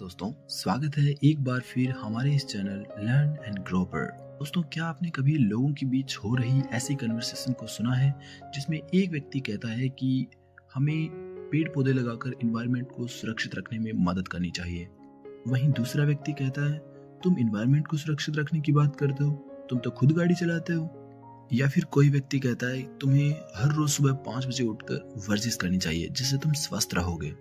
दोस्तों, स्वागत है एक बार फिर हमारे इस चैनल लर्न एंड ग्रो पर। दोस्तों, क्या आपने कभी लोगों के बीच हो रही ऐसी कन्वर्सेशन को सुना है जिसमें एक व्यक्ति कहता है कि हमें पेड़ पौधे लगाकर एनवायरनमेंट को सुरक्षित रखने में मदद करनी चाहिए, वहीं दूसरा व्यक्ति कहता है तुम एनवायरनमेंट को सुरक्षित रखने की बात करते हो, तुम तो खुद गाड़ी चलाते हो। या फिर कोई व्यक्ति कहता है तुम्हें हर रोज सुबह 5 बजे उठकर वर्जिश करनी चाहिए जिससे तुम स्वस्थ रहोगे,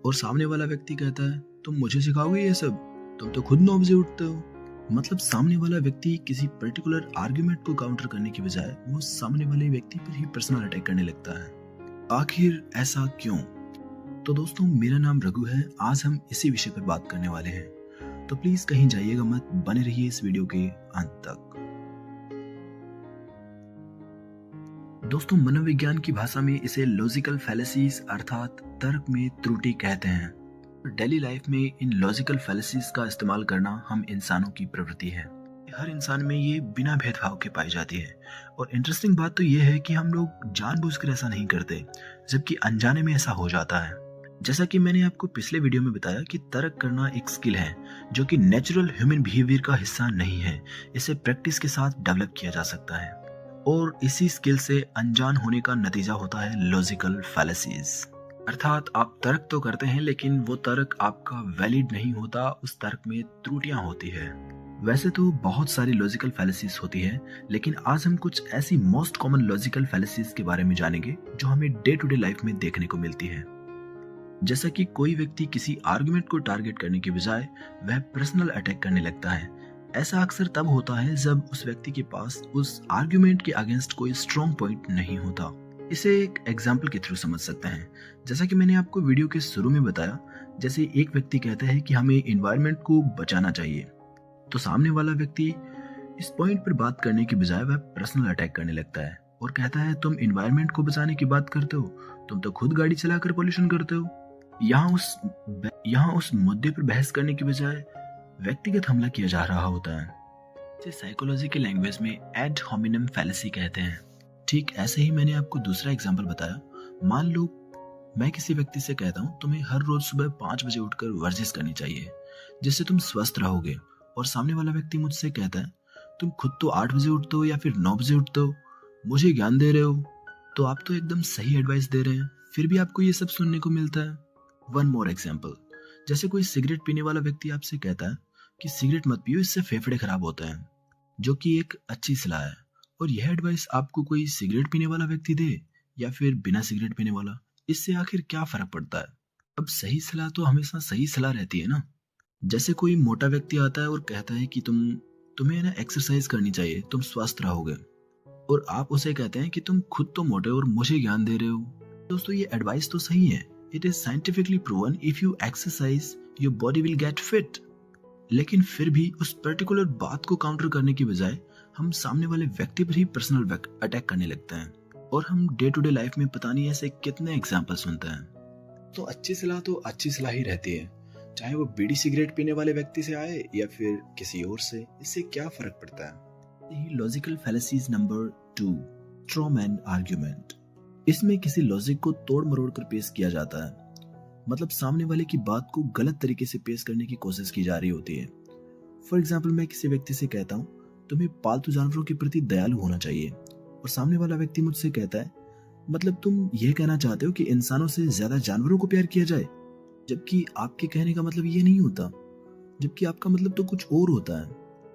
और सामने वाला व्यक्ति कहता है तुम मुझे सिखाओगे ये सब, तुम तो खुद 9 बजे उठते हो। मतलब सामने वाला व्यक्ति किसी पर्टिकुलर आर्गुमेंट को काउंटर करने की बजाय वो सामने वाले व्यक्ति पर ही पर्सनल अटैक करने लगता है। आखिर ऐसा क्यों? तो दोस्तों, मेरा नाम रघु है। आज हम इसी विषय पर बात करने वाले हैं, तो प्लीज कहीं जाइएगा मत, बने रहिए इस वीडियो के अंत तक। दोस्तों, मनोविज्ञान की भाषा में इसे लॉजिकल फैलेसीज अर्थात तर्क में त्रुटि कहते हैं। डेली लाइफ में इन लॉजिकल फैलेसीज का इस्तेमाल करना हम इंसानों की प्रवृत्ति है। हर इंसान में ये बिना भेदभाव के पाई जाती है। और इंटरेस्टिंग बात तो ये है कि हम लोग जानबूझकर ऐसा नहीं करते, जबकि अनजाने में ऐसा हो जाता है। जैसा कि मैंने आपको पिछले वीडियो में बताया कि तर्क करना एक स्किल है जो कि नेचुरल ह्यूमन बिहेवियर का हिस्सा नहीं है। इसे प्रैक्टिस के साथ डेवलप किया जा सकता है, और इसी स्किल से अनजान होने का नतीजा होता है लॉजिकल फैलेसीज। अर्थात आप तर्क तो करते हैं लेकिन वो तर्क आपका वैलिड नहीं होता, उस तर्क में त्रुटियां होती है। वैसे तो बहुत सारी लॉजिकल फैलेसीज होती है, लेकिन आज हम कुछ ऐसी मोस्ट कॉमन लॉजिकल फैलेसीज के बारे में जानेंगे जो हमें डे टू डे लाइफ में देखने को मिलती है। जैसा कि कोई व्यक्ति किसी आर्गुमेंट को टारगेट करने के बजाय वह पर्सनल अटैक करने लगता है। ऐसा अक्सर तब होता है जब उस व्यक्ति के पास उस आर्गुमेंट के अगेंस्ट कोई स्ट्रॉन्ग पॉइंट नहीं होता। इसे एक एग्जाम्पल के थ्रू समझ सकते हैं। जैसा कि मैंने आपको वीडियो के शुरू में बताया, जैसे एक व्यक्ति कहता है कि हमें एनवायरनमेंट को बचाना चाहिए, तो सामने वाला व्यक्ति इस पॉइंट पर बात करने के बजाय वह पर्सनल अटैक करने लगता है और कहता है तुम एनवायरनमेंट को बचाने की बात करते हो, तुम तो खुद गाड़ी चलाकर पोल्यूशन करते हो। यहाँ उस मुद्दे पर बहस करने के बजाय व्यक्तिगत हमला किया जा रहा होता है, जिसे साइकोलॉजी के लैंग्वेज में एड होमिनम फैलेसी कहते हैं। ठीक ऐसे ही मैंने आपको दूसरा एग्जांपल बताया। मान लो मैं किसी व्यक्ति से कहता हूँ तुम्हें हर रोज सुबह 5 बजे उठकर वर्जिश करनी चाहिए जिससे तुम स्वस्थ रहोगे, और सामने वाला व्यक्ति मुझसे कहता है तुम खुद तो 8 बजे उठते हो या फिर 9 बजे उठते हो, मुझे ज्ञान दे रहे हो। तो आप तो एकदम सही एडवाइस दे रहे हैं, फिर भी आपको ये सब सुनने को मिलता है। वन मोर एग्जाम्पल, जैसे कोई सिगरेट पीने वाला व्यक्ति आपसे कहता है कि सिगरेट मत पियो, इससे फेफड़े खराब होते हैं, जो कि एक अच्छी सलाह है। और यह एडवाइस आपको कोई सिगरेट पीने वाला व्यक्ति दे या फिर बिना सिगरेट पीने वाला, इससे आखिर क्या फर्क पड़ता है? अब सही सलाह तो हमेशा सही सलाह रहती है ना। जैसे कोई मोटा व्यक्ति आता है और कहता है कि तुम्हें ना एक्सरसाइज करनी चाहिए, तुम स्वस्थ रहोगे, और आप उसे कहते हैं कि तुम खुद तो मोटे और मुझे ज्ञान दे रहे हो। दोस्तों, ये एडवाइस तो सही है, it is scientifically proven if you exercise your body will get fit. लेकिन फिर भी उस पर्टिकुलर बात को काउंटर करने की बजाय हम सामने वाले व्यक्ति पर ही पर्सनल अटैक करने लगते हैं, और हम डे टू डे लाइफ में पता नहीं ऐसे कितने एग्जाम्पल सुनते हैं। तो अच्छी सलाह तो अच्छी सलाह ही रहती है, चाहे वो बीड़ी सिगरेट पीने वाले व्यक्ति से आए या फिर किसी और से, इससे क्या फर्क पड़ता है। Logical fallacies number 2, straw man argument. इसमें किसी लॉजिक को तोड़ मरोड़ कर पेश किया जाता है, मतलब सामने वाले की बात को गलत तरीके से पेश करने की कोशिश की जा रही होती है। फॉर एग्जाम्पल, मैं किसी व्यक्ति से कहता हूँ तुम्हें पालतू जानवरों के प्रति दयालु होना चाहिए, और सामने वाला व्यक्ति मुझसे कहता है मतलब तुम यह कहना चाहते हो कि इंसानों से ज्यादा जानवरों को प्यार किया जाए, जबकि आपके कहने का मतलब ये नहीं होता, जबकि आपका मतलब तो कुछ और होता है।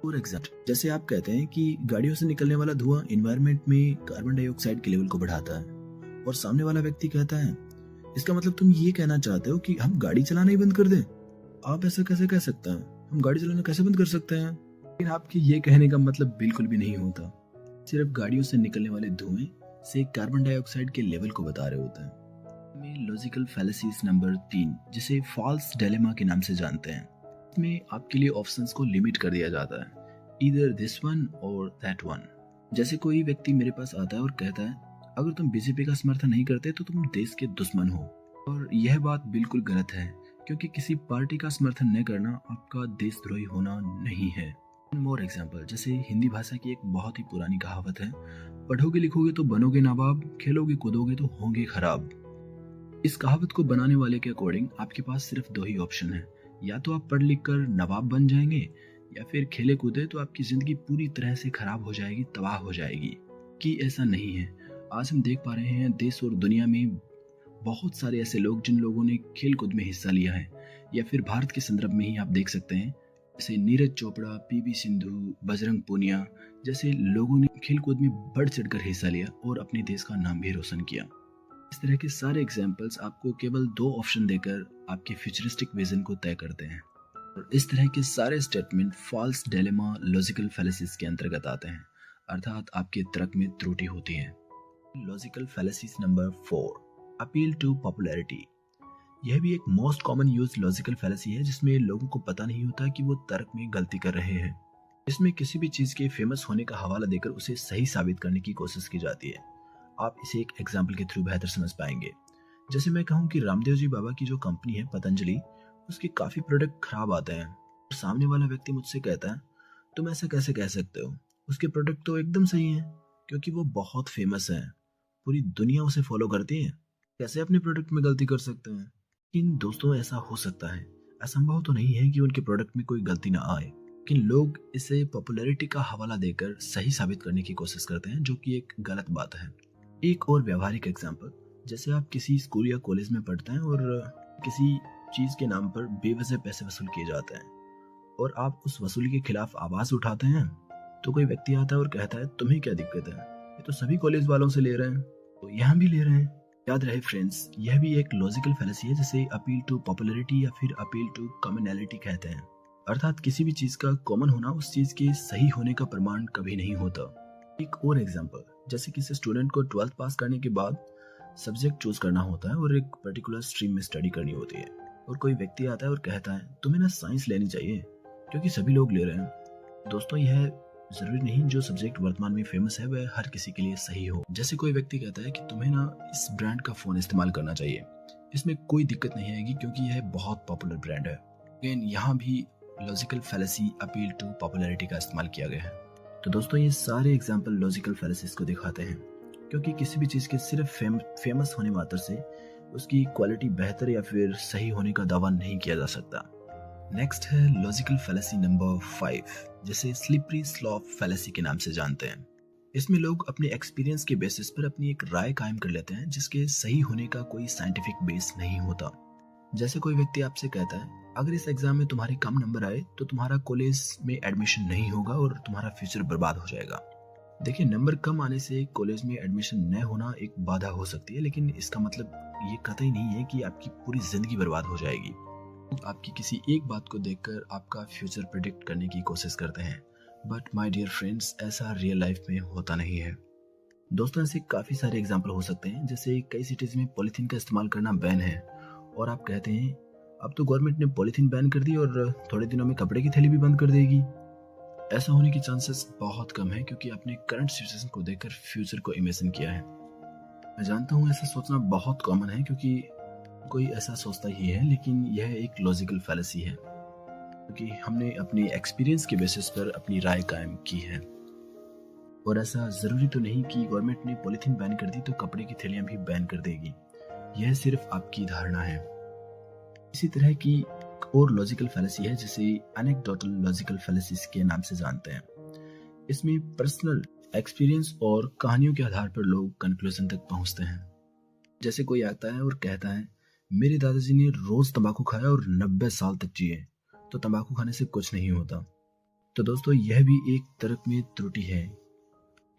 फॉर एग्जाम्पल, जैसे आप कहते हैं कि गाड़ियों से निकलने वाला धुआं एनवायरनमेंट में कार्बन डाइऑक्साइड के लेवल को बढ़ाता है, और सामने वाला व्यक्ति कहता है इसका मतलब तुम ये कहना चाहते हो कि हम गाड़ी चलाना ही बंद कर दें। आप ऐसा कैसे कह सकते हैं, हम गाड़ी चलाना कैसे बंद कर सकते हैं? लेकिन आपके ये कहने का मतलब बिल्कुल भी नहीं होता, सिर्फ गाड़ियों से निकलने वाले धुएं से कार्बन डाइऑक्साइड के लेवल को बता रहे होते हैं। लॉजिकल फैलेसीज नंबर 3, जिसे फॉल्स डिलेमा के नाम से जानते हैं। इसमें आपके लिए ऑप्शंस को लिमिट कर दिया जाता है, ईदर दिस वन और दैट वन। जैसे कोई व्यक्ति मेरे पास आता है और कहता है अगर तुम बीजेपी का समर्थन नहीं करते तो तुम देश के दुश्मन हो, और यह बात बिल्कुल गलत है, क्योंकि किसी पार्टी का समर्थन न करना आपका देशद्रोही होना नहीं है। मोर एग्जाम्पल, जैसे हिंदी भाषा की एक बहुत ही पुरानी कहावत है, पढ़ोगे लिखोगे तो बनोगे नवाब, खेलोगे कूदोगे तो होंगे खराब। इस कहावत को बनाने वाले के अकॉर्डिंग आपके पास सिर्फ 2 ही ऑप्शन है, या तो आप पढ़ लिख कर नवाब बन जाएंगे, या फिर खेले कूदे तो आपकी जिंदगी पूरी तरह से खराब हो जाएगी, तबाह हो जाएगी। कि ऐसा नहीं है। आज हम देख पा रहे हैं देश और दुनिया में बहुत सारे ऐसे लोग जिन लोगों ने खेल कूद में हिस्सा लिया है, या फिर भारत के संदर्भ में ही आप देख सकते हैं, जैसे नीरज चोपड़ा, पीवी सिंधु, बजरंग पूनिया जैसे लोगों ने खेल कूद में बढ़ चढ़कर हिस्सा लिया और अपने देश का नाम भी रोशन किया। इस तरह के सारे एग्जाम्पल्स आपको केवल 2 ऑप्शन देकर आपके फ्यूचरिस्टिक विजन को तय करते हैं, और इस तरह के सारे statement false dilemma logical fallacies के अंतर्गत आते हैं, अर्थात आपके तर्क में त्रुटि होती है। Logical fallacies number 4, appeal to popularity. यह भी एक most common use logical fallacy है जिसमें लोगों को पता नहीं होता कि वो तर्क में गलती कर रहे हैं। इसमें किसी भी चीज के फेमस होने का हवाला देकर उसे सही साबित करने की कोशिश की जाती है। आप इसे एक एग्जाम्पल के थ्रू बेहतर समझ पाएंगे। जैसे मैं कहूँ कि रामदेव जी बाबा की जो कंपनी है पतंजलि, उसके काफी प्रोडक्ट खराब आते हैं, और सामने वाला व्यक्ति मुझसे कहता है तुम ऐसा कैसे कह सकते हो, उसके प्रोडक्ट तो एकदम सही है, क्योंकि वो बहुत फेमस है, पूरी दुनिया उसे फॉलो करती है, कैसे अपने प्रोडक्ट में गलती कर सकते हैं। लेकिन दोस्तों ऐसा हो सकता है, असंभव तो नहीं है कि उनके प्रोडक्ट में कोई गलती ना आए, लेकिन लोग इसे पॉपुलैरिटी का हवाला देकर सही साबित करने की कोशिश करते हैं, जो कि एक गलत बात है। एक और व्यवहारिक एग्जांपल, जैसे आप किसी स्कूल या कॉलेज में पढ़ते हैं और किसी चीज के नाम पर बेवजह पैसे वसूल किए जाते हैं, और आप उस वसूली के खिलाफ आवाज उठाते हैं, तो कोई व्यक्ति आता है और कहता है तुम्हें क्या दिक्कत है, ये तो सभी कॉलेज वालों से ले रहे हैं, तो यहाँ भी ले रहे हैं। याद रहे फ्रेंड्स, यह भी एक लॉजिकल फैलेसी है जिसे अपील टू पॉपुलैरिटी या फिर अपील टू कॉमनैलिटी कहते हैं, अर्थात किसी भी चीज का कॉमन होना उस चीज के सही होने का प्रमाण कभी नहीं होता। एक और एग्जांपल, जैसे किसी स्टूडेंट को 12th पास करने के बाद सब्जेक्ट चूज करना होता है और एक पर्टिकुलर स्ट्रीम में स्टडी करनी होती है, और कोई व्यक्ति आता है और कहता है तुम्हें ना साइंस लेनी चाहिए क्योंकि सभी लोग ले रहे हैं। दोस्तों यह जरूरी नहीं जो सब्जेक्ट वर्तमान में फेमस है वह हर किसी के लिए सही हो। जैसे कोई व्यक्ति कहता है कि तुम्हें ना इस ब्रांड का फोन इस्तेमाल करना चाहिए, इसमें कोई दिक्कत नहीं आएगी क्योंकि यह बहुत पॉपुलर ब्रांड है। लेकिन यहाँ भी logical fallacy appeal to popularity का इस्तेमाल किया गया है। तो दोस्तों ये सारे एग्जाम्पल लॉजिकल फैलेसीज को दिखाते हैं, क्योंकि किसी भी चीज के सिर्फ फेमस होने मात्र से उसकी क्वालिटी बेहतर या फिर सही होने का दावा नहीं किया जा सकता। नेक्स्ट है लॉजिकल फैलेसी नंबर 5, जिसे स्लिपरी स्लॉप फैलेसी के नाम से जानते हैं। इसमें लोग अपने एक्सपीरियंस के बेसिस पर अपनी एक राय कायम कर लेते हैं जिसके सही होने का कोई साइंटिफिक बेस नहीं होता। जैसे कोई व्यक्ति आपसे कहता है अगर इस एग्जाम में तुम्हारे कम नंबर आए तो तुम्हारा कॉलेज में एडमिशन नहीं होगा और तुम्हारा फ्यूचर बर्बाद हो जाएगा। देखिए, नंबर कम आने से कॉलेज में एडमिशन न होना एक बाधा हो सकती है, लेकिन इसका मतलब ये कतई नहीं है कि आपकी पूरी जिंदगी बर्बाद हो जाएगी। आपकी किसी एक बात को देखकर आपका फ्यूचर प्रेडिक्ट करने की कोशिश करते हैं, बट माय डियर फ्रेंड्स ऐसा रियल लाइफ में होता नहीं है। दोस्तों ऐसे काफी सारे एग्जाम्पल हो सकते हैं, जैसे कई सिटीज में पॉलीथीन का इस्तेमाल करना बैन है और आप कहते हैं अब तो गवर्नमेंट ने पॉलीथीन बैन कर दी और थोड़े दिनों में कपड़े की थैली भी बंद कर देगी। ऐसा होने की चांसेस बहुत कम है क्योंकि आपने करंट सिचुएशन को देखकर फ्यूचर को इमेजिन किया है। मैं जानता हूँ ऐसा सोचना बहुत कॉमन है क्योंकि कोई ऐसा सोचता ही है, लेकिन यह एक लॉजिकल फैलेसी है क्योंकि हमने अपने एक्सपीरियंस के बेसिस पर अपनी राय कायम की है। और ऐसा जरूरी तो नहीं कि गवर्नमेंट ने पॉलीथीन बैन कर दी तो कपड़े की थैलियां भी बैन कर देगी, यह सिर्फ आपकी धारणा है। इसी तरह की एक और लॉजिकल फैलेसी है जिसे एनेक्डोटल लॉजिकल फैलेसीज के नाम से जानते हैं। इसमें पर्सनल एक्सपीरियंस और कहानियों के आधार पर लोग कंक्लूजन तक पहुंचते हैं। जैसे कोई आता है और कहता है मेरे दादाजी ने रोज तंबाकू खाया और 90 साल तक जिए, तो तंबाकू खाने से कुछ नहीं होता। तो दोस्तों यह भी एक तर्क में त्रुटि है,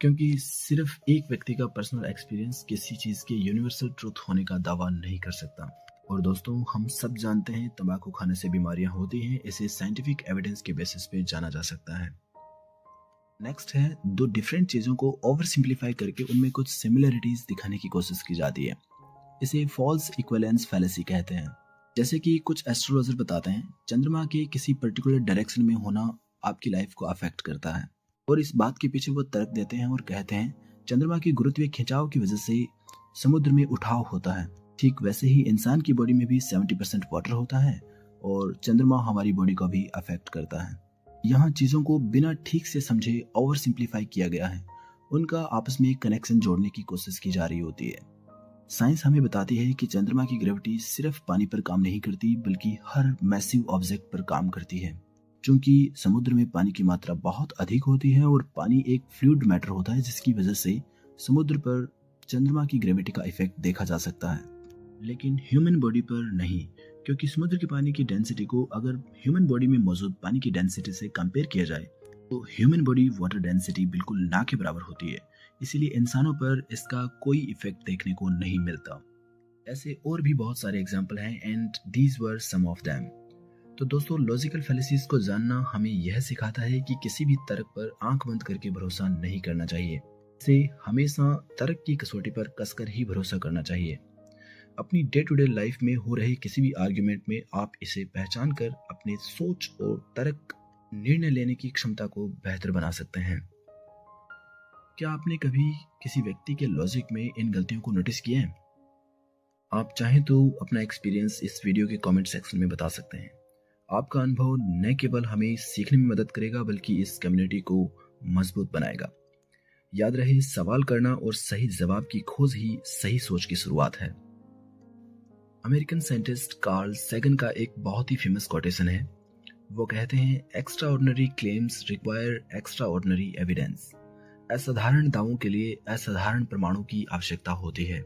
क्योंकि सिर्फ एक व्यक्ति का पर्सनल एक्सपीरियंस किसी चीज के यूनिवर्सल ट्रूथ होने का दावा नहीं कर सकता। और दोस्तों हम सब जानते हैं तंबाकू खाने से बीमारियां होती हैं, इसे साइंटिफिक एविडेंस के बेसिस पे जाना जा सकता है। नेक्स्ट है दो डिफरेंट चीजों को ओवर सिंप्लीफाई करके उनमें कुछ सिमिलरिटीज दिखाने की कोशिश की जाती है। इसे फॉल्स इक्विवेलेंस फैलेसी कहते हैं। जैसे कि कुछ एस्ट्रोलॉजर बताते हैं चंद्रमा के किसी पर्टिकुलर डायरेक्शन में होना आपकी लाइफ को अफेक्ट करता है, और इस बात के पीछे वो तर्क देते हैं और कहते हैं चंद्रमा की गुरुत्वीय खिंचाव की वजह से समुद्र में उठाव होता है। ठीक वैसे ही इंसान की बॉडी में भी 70% वाटर होता है और चंद्रमा हमारी बॉडी को भी अफेक्ट करता है। यहाँ चीजों को बिना ठीक से समझे ओवर सिंप्लीफाई किया गया है, उनका आपस में कनेक्शन जोड़ने की कोशिश की जा रही होती है। साइंस हमें बताती है कि चंद्रमा की ग्रेविटी सिर्फ पानी पर काम नहीं करती बल्कि हर मैसिव ऑब्जेक्ट पर काम करती है। क्योंकि समुद्र में पानी की मात्रा बहुत अधिक होती है और पानी एक फ्लूइड मैटर होता है, जिसकी वजह से समुद्र पर चंद्रमा की ग्रेविटी का इफेक्ट देखा जा सकता है, लेकिन ह्यूमन बॉडी पर नहीं। क्योंकि समुद्र के पानी की डेंसिटी को अगर ह्यूमन बॉडी में मौजूद पानी की डेंसिटी से कंपेयर किया जाए तो ह्यूमन बॉडी वाटर डेंसिटी बिल्कुल ना के बराबर होती है। इसीलिए इंसानों पर इसका कोई इफेक्ट देखने को नहीं मिलता। ऐसे और भी बहुत सारे एग्जाम्पल हैं and these were some of them. तो दोस्तों, लॉजिकल फैलेसीज को जानना हमें यह सिखाता है कि किसी भी तर्क पर आंख बंद करके भरोसा नहीं करना चाहिए। इसे हमेशा तर्क की कसौटी पर कसकर ही भरोसा करना चाहिए। अपनी डे टू डे लाइफ में हो रहे किसी भी आर्ग्यूमेंट में आप इसे पहचान कर अपने सोच और तर्क निर्णय लेने की क्षमता को बेहतर बना सकते हैं। क्या आपने कभी किसी व्यक्ति के लॉजिक में इन गलतियों को नोटिस किया है? आप चाहें तो अपना एक्सपीरियंस इस वीडियो के कमेंट सेक्शन में बता सकते हैं। आपका अनुभव न केवल हमें सीखने में मदद करेगा बल्कि इस कम्युनिटी को मजबूत बनाएगा। याद रहे, सवाल करना और सही जवाब की खोज ही सही सोच की शुरुआत है। अमेरिकन साइंटिस्ट कार्ल सैगन का एक बहुत ही फेमस कोटेशन है। वो कहते हैं, extra ordinary claims require extra ordinary evidence. असाधारण दावों के लिए असाधारण प्रमाणों की आवश्यकता होती है।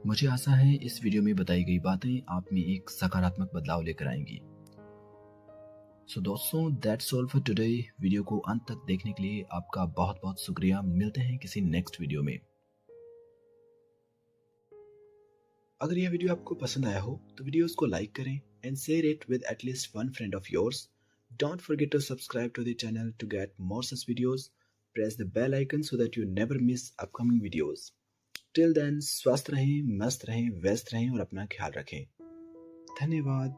मुझे आशा है इस वीडियो में बताई गई बातें आप में एक सकारात्मक बदलाव लेकर आएंगी। सो दोस्तों, that's all for today. Video को अंत तक देखने के लिए आपका बहुत बहुत शुक्रिया। मिलते हैं किसी नेक्स्ट वीडियो में। अगर यह वीडियो आपको पसंद आया हो तो वीडियोस को लाइक करें and share it with at least one friend of yours. Don't forget to subscribe to the channel to get more such videos. Press the bell icon so that you never miss upcoming videos. Till then, स्वस्थ रहें, मस्त रहें, व्यस्त रहें और अपना ख्याल रखें। धन्यवाद।